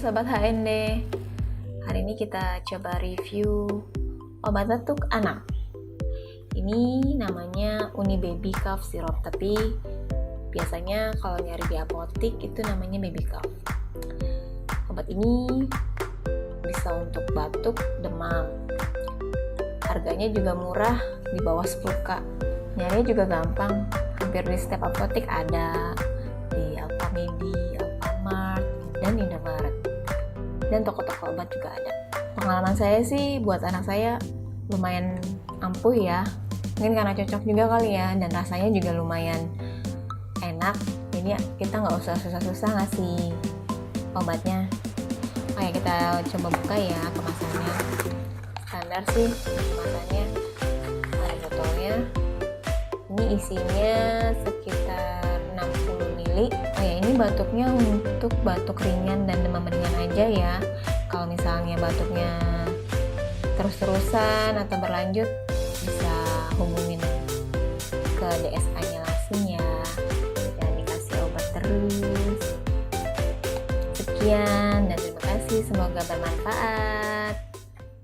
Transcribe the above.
Sobat HND. Hari ini kita coba review obat batuk anak. Ini namanya Unibaby Cough Syrup, tapi biasanya kalau nyari di apotik itu namanya Baby Cough. Obat ini bisa untuk batuk, demam. Harganya juga murah, di bawah 10k. Nyarinya juga gampang, hampir di setiap apotik ada, di Alfamedi, Alfamart, dan Indomaret. Dan toko-toko obat juga ada. Pengalaman saya sih buat anak saya lumayan ampuh ya. Mungkin karena cocok juga kali ya, dan rasanya juga lumayan enak. Jadi kita nggak usah susah-susah ngasih obatnya. Oke, kita coba buka ya kemasannya. Standar sih kemasannya, ada botolnya. Ini isinya sekitar 60 ml. Oh ya, ini batuknya untuk batuk ringan dan demam ringan aja ya. Kalau misalnya batuknya terus-terusan atau berlanjut, bisa hubungin ke DSA-nya langsung ya. Jangan dikasih obat terus. Sekian dan terima kasih, semoga bermanfaat.